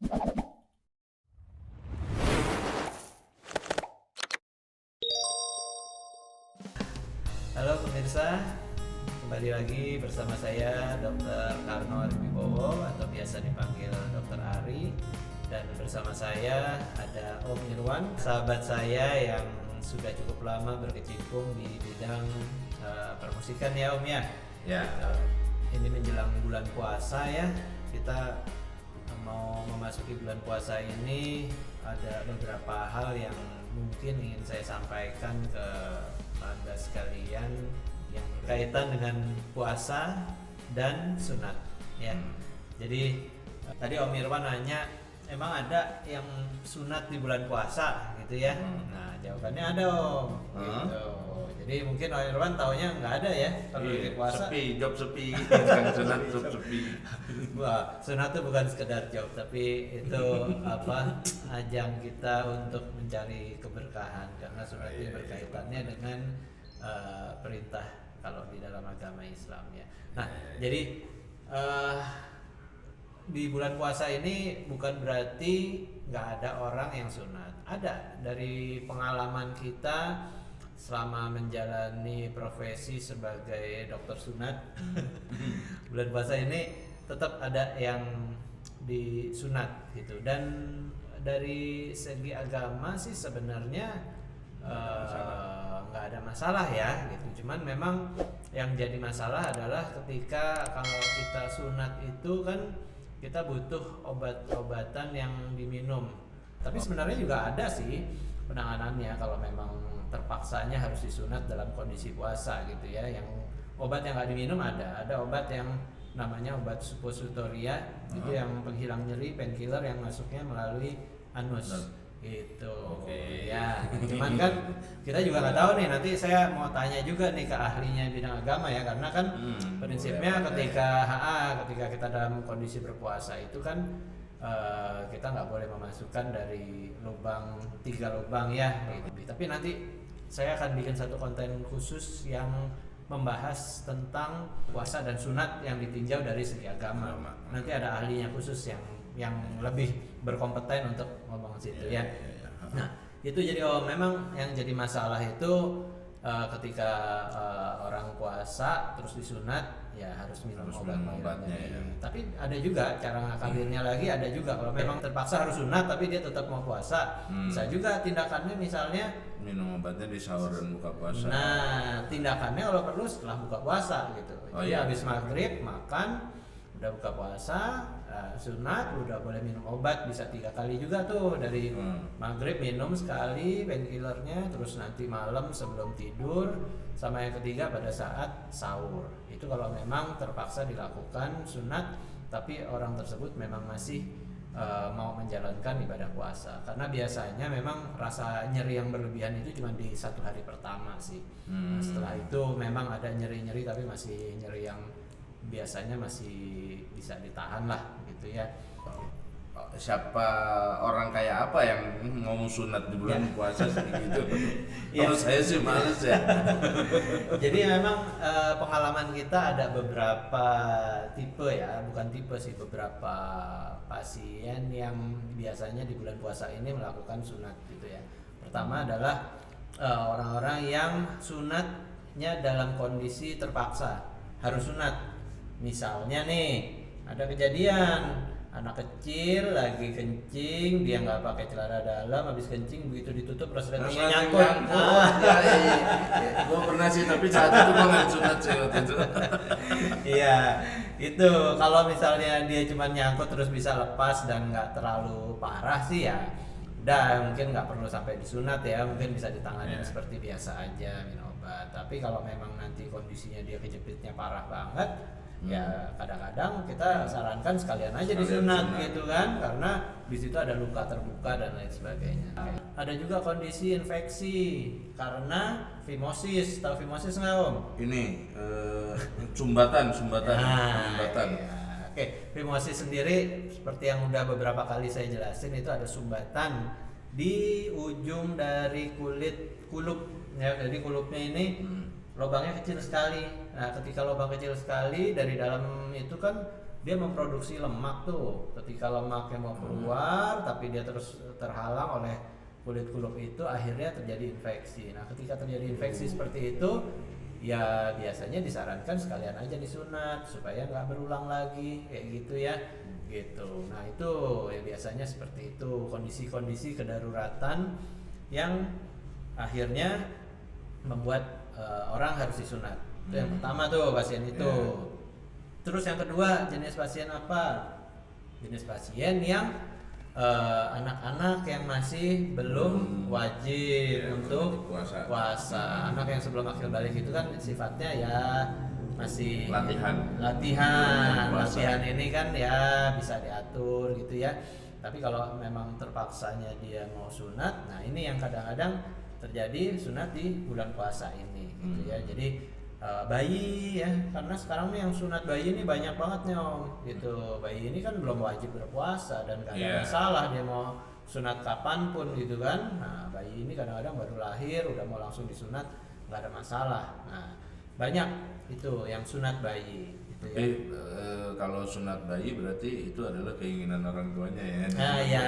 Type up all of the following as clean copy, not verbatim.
Halo pemirsa, kembali lagi bersama saya Dr. Karno Wibowo atau biasa dipanggil Dr. Ari, dan bersama saya ada Om Irwan, sahabat saya yang sudah cukup lama berkecimpung di bidang permusikan ya Om ya. Ya. Ini menjelang bulan puasa ya, kita mau memasuki bulan puasa ini ada beberapa hal yang mungkin ingin saya sampaikan ke Anda sekalian yang berkaitan dengan puasa dan sunat ya. Jadi tadi Om Irwan nanya emang ada yang sunat di bulan puasa gitu ya. Nah jawabannya ada Om gitu. Jadi mungkin Om Irwan taunya nggak ada ya kalau di puasa. Sepi, job sepi, kan sunat job sepi. Wah, sunat itu bukan sekedar job, tapi itu ajang kita untuk mencari keberkahan, karena sunat itu berkaitannya dengan perintah kalau di dalam agama Islam ya. Nah, jadi di bulan puasa ini bukan berarti nggak ada orang yang sunat. Ada. Dari pengalaman kita selama menjalani profesi sebagai dokter sunat, bulan puasa ini tetap ada yang disunat gitu. Dan dari segi agama sih sebenarnya nggak ada masalah ya gitu. Cuman memang yang jadi masalah adalah ketika kalau kita sunat itu kan kita butuh obat-obatan yang diminum. Tapi sebenarnya juga ada sih penanganannya kalau memang terpaksanya harus disunat dalam kondisi puasa gitu ya. Yang obat yang nggak diminum ada obat yang namanya obat suppositoria itu yang penghilang nyeri, painkiller yang masuknya melalui anus gitu. Ya, cuman kan kita juga nggak tahu nih, nanti saya mau tanya juga nih ke ahlinya bidang agama ya, karena kan prinsipnya ketika kita dalam kondisi berpuasa itu kan kita nggak boleh memasukkan dari tiga lubang ya gitu. Tapi nanti saya akan bikin satu konten khusus yang membahas tentang puasa dan sunat yang ditinjau dari segi agama. Nanti ada ahlinya khusus yang lebih berkompeten untuk ngomong situ ya. Nah, itu jadi memang yang jadi masalah itu ketika orang puasa terus disunat ya harus minum obatnya ya. Tapi ada juga cara ngakalinnya lagi, ada juga kalau memang terpaksa harus sunat tapi dia tetap mau puasa, bisa juga tindakannya misalnya minum obatnya di sahur dan buka puasa. Nah, tindakannya kalau perlu setelah buka puasa gitu. Jadi habis maghrib makan, udah buka puasa, sunat udah boleh minum obat, bisa 3 kali juga tuh, dari maghrib minum sekali painkillernya, terus nanti malam sebelum tidur, sama yang ketiga pada saat sahur. Itu kalau memang terpaksa dilakukan sunat tapi orang tersebut memang masih mau menjalankan ibadah puasa, karena biasanya memang rasa nyeri yang berlebihan itu cuma di 1 hari pertama sih. Nah, setelah itu memang ada nyeri-nyeri tapi masih nyeri yang biasanya masih bisa ditahan lah gitu ya. Siapa orang kayak apa yang ngomong sunat di bulan puasa gitu? Kalau saya sih males ya. Jadi memang pengalaman kita ada beberapa tipe ya, bukan tipe sih, beberapa pasien yang biasanya di bulan puasa ini melakukan sunat gitu ya. Pertama adalah orang-orang yang sunatnya dalam kondisi terpaksa harus sunat. Misalnya nih ada kejadian anak kecil lagi kencing, dia nggak pakai celana dalam, habis kencing begitu ditutup resletingnya nyangkut. Gue pernah sih, tapi saat itu gue nggak sunat sih waktu itu. Iya, itu kalau misalnya dia cuma nyangkut terus bisa lepas dan nggak terlalu parah sih ya udah, mungkin nggak perlu sampai disunat ya, mungkin bisa ditangani seperti biasa aja, minum obat. Tapi kalau memang nanti kondisinya dia kejepitnya parah banget, ya kadang-kadang kita sarankan sekalian aja disunat gitu kan, karena di situ ada luka terbuka dan lain sebagainya. Ada juga kondisi infeksi karena fimosis. Tahu fimosis nggak Om? Ini sumbatan. Iya. Oke, fimosis sendiri seperti yang udah beberapa kali saya jelasin, itu ada sumbatan di ujung dari kulup ya. Jadi kulupnya ini lubangnya kecil sekali. Nah, ketika lubang kecil sekali, dari dalam itu kan dia memproduksi lemak tuh. Ketika lemaknya mau keluar tapi dia terus terhalang oleh kulit kulup itu, akhirnya terjadi infeksi. Nah ketika terjadi infeksi seperti itu, ya biasanya disarankan sekalian aja disunat supaya nggak berulang lagi kayak gitu ya gitu. Nah itu ya biasanya seperti itu, kondisi-kondisi kedaruratan yang akhirnya membuat orang harus disunat. Itu yang pertama tuh pasien itu. Terus yang kedua, jenis pasien apa? Jenis pasien yang anak-anak yang masih belum wajib untuk puasa. Anak yang sebelum akil balik itu kan sifatnya ya masih latihan ini kan ya bisa diatur gitu ya. Tapi kalau memang terpaksanya dia mau sunat, nah ini yang kadang-kadang terjadi sunat di bulan puasa ini gitu ya. Jadi bayi ya, karena sekarang nih yang sunat bayi ini banyak banget nih Om gitu. Bayi ini kan belum wajib berpuasa dan gak ada masalah dia mau sunat kapanpun gitu kan. Nah bayi ini kadang-kadang baru lahir udah mau langsung disunat, gak ada masalah. Nah banyak itu yang sunat bayi gitu ya. Kalau sunat bayi berarti itu adalah keinginan orang tuanya ya. Nah ya.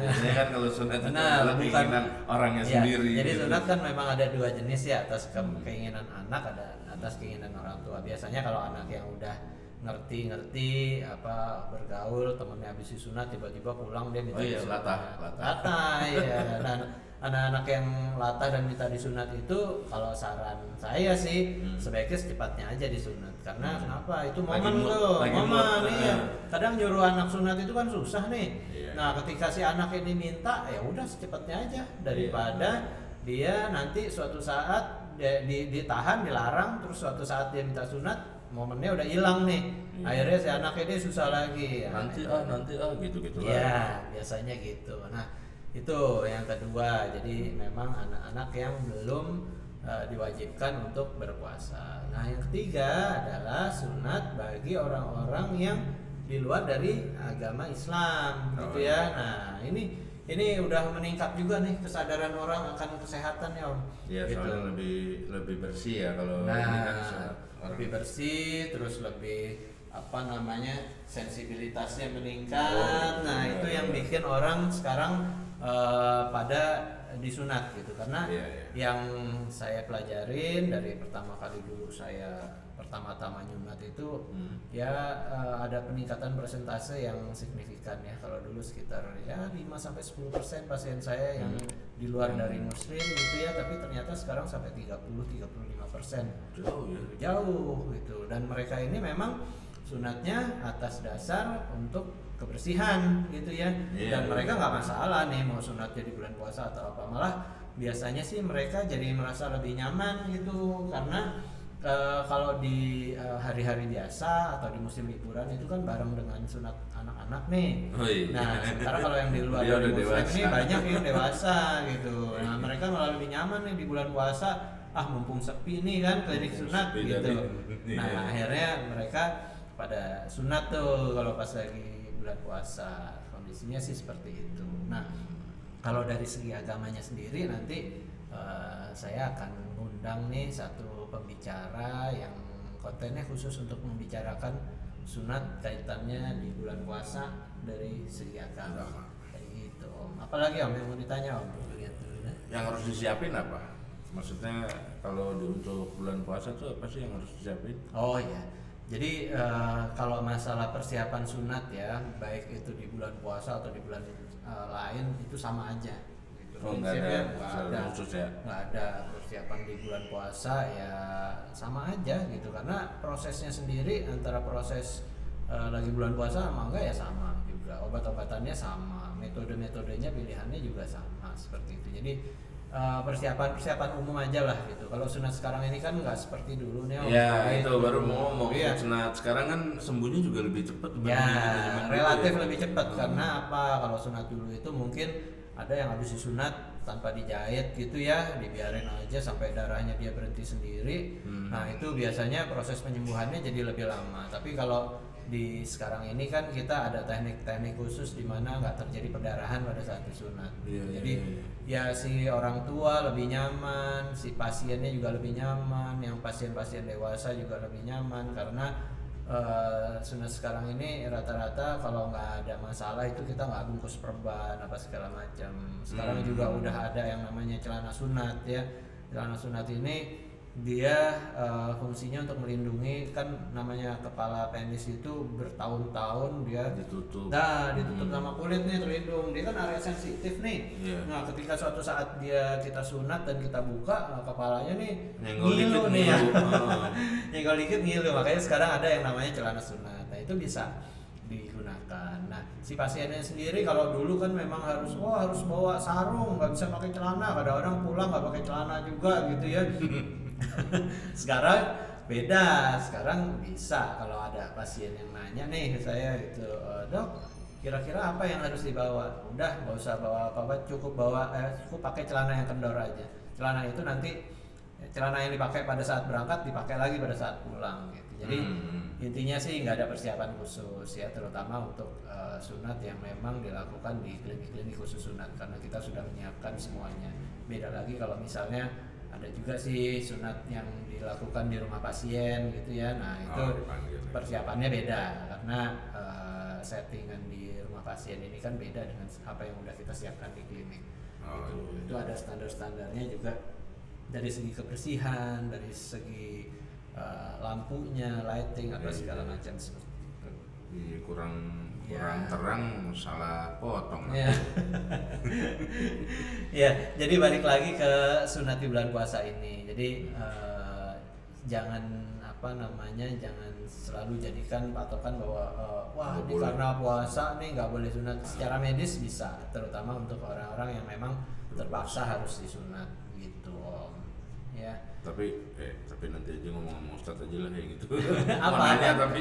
Biasanya kan kalau sunat itu adalah keinginan orangnya sendiri. Jadi gitu. sunat kan memang ada dua jenis ya, atas keinginan anak, ada atas keinginan orang tua. Biasanya kalau anak yang udah ngerti apa bergaul, temennya habis disunat tiba-tiba pulang dia minta disunat. Latah ya. Dan anak-anak yang latah dan minta disunat itu kalau saran saya sih sebaiknya secepatnya aja disunat. Karena kenapa? Itu momen iya. Kadang nyuruh anak sunat itu kan susah nih. Nah, ketika si anak ini minta, ya udah secepatnya aja daripada dia nanti suatu saat ditahan, dilarang, terus suatu saat dia minta sunat, momennya udah hilang nih. Akhirnya si anak ini susah lagi. Ya. Nanti gitu lah. Ya, biasanya gitu. Nah, itu yang kedua. Jadi memang anak-anak yang belum diwajibkan untuk berpuasa. Nah, yang ketiga adalah sunat bagi orang-orang yang di luar dari agama Islam gitu ya. Nah, ini udah meningkat juga nih kesadaran orang akan kesehatan ya Om. Iya, gitu. Soalnya lebih bersih ya kalau ini kan lebih bersih, terus lebih sensibilitasnya meningkat. Itu yang bikin orang sekarang pada disunat gitu. Karena yang saya pelajarin dari pertama kali dulu saya pertama-tama nyunat itu ada peningkatan persentase yang signifikan ya. Kalau dulu sekitar 5-10% pasien saya yang di luar dari muslim gitu ya, tapi ternyata sekarang sampai 30-35%. Jauh gitu. Dan mereka ini memang sunatnya atas dasar untuk kebersihan gitu ya. Dan mereka nggak masalah nih mau sunatnya di bulan puasa atau apa, malah biasanya sih mereka jadi merasa lebih nyaman gitu. Karena kalau di hari-hari biasa atau di musim liburan itu kan bareng dengan sunat anak-anak nih. Nah sementara kalau yang di luar dari muslim ini banyak yang dewasa gitu. Nah mereka malah lebih nyaman nih di bulan puasa, mumpung sepi nih kan klinik sunat gitu. Nah akhirnya mereka pada sunat tuh kalau pas lagi bulan puasa. Kondisinya sih seperti itu. Nah kalau dari segi agamanya sendiri nanti saya akan mengundang nih satu pembicara yang kontennya khusus untuk membicarakan sunat kaitannya di bulan puasa dari segi agama kayak gitu Om. Apalagi Om yang mau ditanya Om? Yang harus disiapin apa? Maksudnya kalau untuk bulan puasa tuh apa sih yang harus disiapin? Oh iya, jadi kalau masalah persiapan sunat ya, baik itu di bulan puasa atau di bulan lain itu sama aja. Nggak ada khusus ya? Nggak ada persiapan di bulan puasa ya sama aja gitu, karena prosesnya sendiri antara proses lagi bulan puasa sama enggak ya sama juga, obat-obatannya sama, metode-metodenya pilihannya juga sama seperti itu. Jadi persiapan umum aja lah gitu. Kalau sunat sekarang ini kan nggak seperti dulu nih. Itu baru mau ngomong. Sunat sekarang kan sembuhnya juga lebih cepat. Relatif lebih cepat karena apa? Kalau sunat dulu itu mungkin ada yang habis disunat tanpa dijahit gitu ya, dibiarin aja sampai darahnya dia berhenti sendiri. Nah itu biasanya proses penyembuhannya jadi lebih lama. Tapi kalau di sekarang ini kan kita ada teknik-teknik khusus di mana nggak terjadi perdarahan pada saat disunat. Jadi ya si orang tua lebih nyaman, si pasiennya juga lebih nyaman, yang pasien-pasien dewasa juga lebih nyaman karena sunat sekarang ini rata-rata kalau nggak ada masalah itu kita nggak bungkus perban apa segala macam. Sekarang juga udah ada yang namanya celana sunat ya. Celana sunat ini dia fungsinya untuk melindungi, kan namanya kepala penis itu bertahun-tahun dia ditutup. Nah, ditutup sama kulit nih, terlindung. Dia kan area sensitif nih. Iya. Nah, ketika suatu saat kita sunat dan kita buka kepalanya nih Nyenggol ngilu dikit nih ya. ngilu. Nyenggol dikit ngilu. Makanya sekarang ada yang namanya celana sunat. Nah, itu bisa digunakan. Nah, si pasiennya sendiri kalau dulu kan memang harus bawa sarung, nggak bisa pakai celana. Kadang-kadang pulang nggak pakai celana juga gitu ya. Sekarang beda, sekarang bisa. Kalau ada pasien yang nanya nih ke saya gitu, dok, kira-kira apa yang harus dibawa? Udah, nggak usah bawa apa-apa, cukup pakai celana yang kendor aja. Celana itu nanti celana yang dipakai pada saat berangkat dipakai lagi pada saat pulang gitu. Jadi intinya sih nggak ada persiapan khusus ya, terutama untuk sunat yang memang dilakukan di klinik-klinik khusus sunat, karena kita sudah menyiapkan semuanya. Beda lagi kalau misalnya ada juga sih sunat yang dilakukan di rumah pasien gitu ya. Nah, itu persiapannya beda karena settingan di rumah pasien ini kan beda dengan apa yang udah kita siapkan di klinik. Itu ada standar-standarnya juga dari segi kebersihan, dari segi lampunya, lighting atau segala macam seperti itu. Kurang terang salah potong. Ya. Ya, jadi balik lagi ke sunat di bulan puasa ini. Jadi jangan jangan selalu jadikan patokan bahwa wah ini karena puasa nih nggak boleh sunat. Secara medis bisa, terutama untuk orang-orang yang memang terpaksa harus disunat gitu Om. Ya. Tapi nanti aja ngomong Ustadz aja lah kayak gitu. Apa? Tapi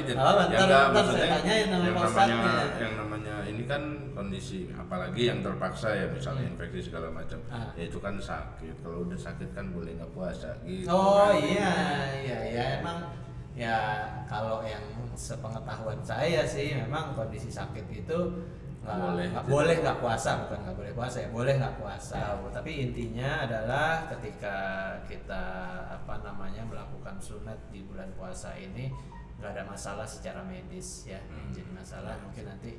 maksudnya yang namanya ini kan kondisi, apalagi yang terpaksa ya, misalnya infeksi segala macam. Ya itu kan sakit. Kalau udah sakit kan boleh nggak puasa gitu. Oh kan. iya emang ya, kalau yang sepengetahuan saya sih memang kondisi sakit itu boleh nggak puasa, bukan nggak boleh puasa ya, boleh nggak puasa. Tapi intinya adalah ketika kita melakukan sunat di bulan puasa ini nggak ada masalah secara medis ya. Yang jadi masalah mungkin nanti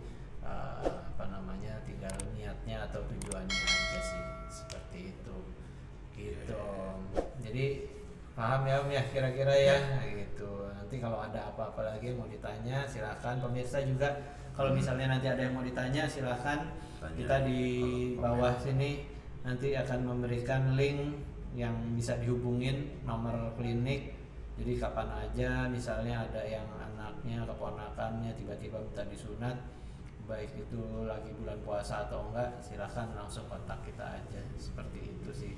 tinggal niatnya atau tujuannya aja sih, seperti itu gitu. Jadi paham ya Om ya kira-kira ya gitu. Nanti kalau ada apa-apa lagi mau ditanya silahkan. Pemirsa juga kalau misalnya nanti ada yang mau ditanya silahkan. Kita di bawah sini nanti akan memberikan link yang bisa dihubungin, nomor klinik. Jadi kapan aja misalnya ada yang anaknya, keponakannya tiba-tiba minta disunat, baik itu lagi bulan puasa atau enggak, silahkan langsung kontak kita aja. Seperti itu sih.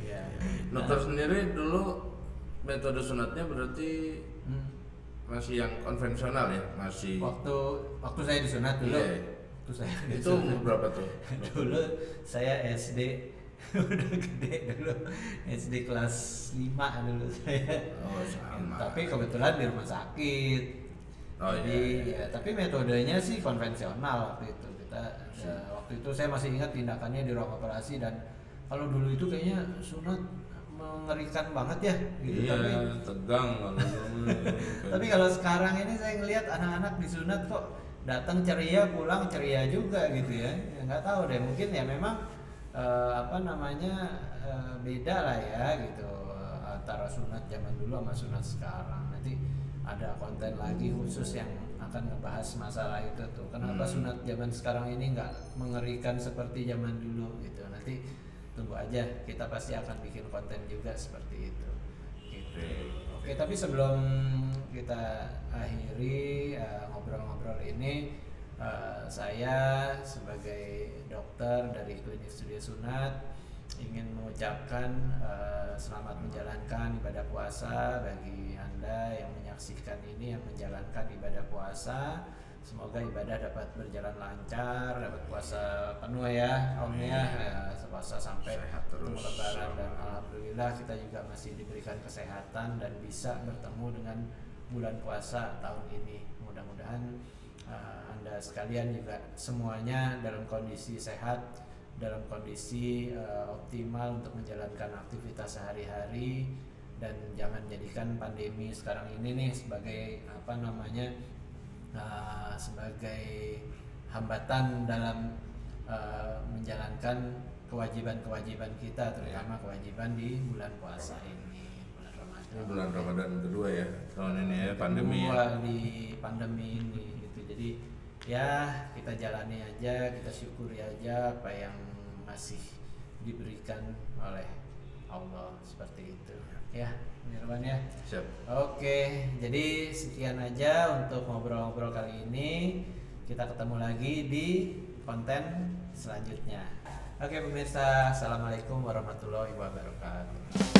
Ya. Dokter sendiri dulu metode sunatnya berarti masih yang konvensional ya, masih waktu saya disunat dulu. Waktu saya itu berapa tuh? Dulu saya SD udah gede dulu, SD kelas 5 dulu saya. Sama. Tapi kebetulan di rumah sakit. Jadi ya, tapi metodenya sih konvensional waktu itu. Waktu itu saya masih ingat tindakannya di ruang operasi, dan kalau dulu itu kayaknya sunat mengerikan banget ya gitu. Tapi tegang banget. Tapi kalau sekarang ini saya ngelihat anak-anak disunat kok datang ceria, pulang ceria juga gitu ya. Nggak tahu deh, mungkin ya memang beda lah ya gitu antara sunat zaman dulu sama sunat sekarang. Nanti ada konten lagi khusus yang akan ngebahas masalah itu tuh. Kenapa sunat zaman sekarang ini nggak mengerikan seperti zaman dulu gitu. Nanti tunggu aja, kita pasti akan bikin konten juga seperti itu gitu. Oke, tapi sebelum kita akhiri ngobrol-ngobrol ini, saya sebagai dokter dari Klinik Studio Sunat ingin mengucapkan selamat menjalankan ibadah puasa bagi Anda yang menyaksikan ini, yang menjalankan ibadah puasa. Semoga ibadah dapat berjalan lancar, dapat puasa penuh ya Om ya, puasa sampai ketemu Lebaran, dan alhamdulillah kita juga masih diberikan kesehatan dan bisa bertemu dengan bulan puasa tahun ini. Mudah-mudahan Anda sekalian juga semuanya dalam kondisi sehat, dalam kondisi optimal untuk menjalankan aktivitas sehari-hari, dan jangan jadikan pandemi sekarang ini nih sebagai sebagai hambatan dalam menjalankan kewajiban-kewajiban kita, terutama kewajiban di bulan puasa ini, bulan Ramadan. Ini bulan Ramadan kedua ya tahun ini ya, pandemi kedua di pandemi ini gitu. Jadi ya kita jalani aja, kita syukuri aja apa yang masih diberikan oleh Allah, seperti itu ya Nirwan ya. Siap. Oke, jadi sekian aja untuk ngobrol-ngobrol kali ini. Kita ketemu lagi di konten selanjutnya. Oke pemirsa, assalamualaikum warahmatullahi wabarakatuh.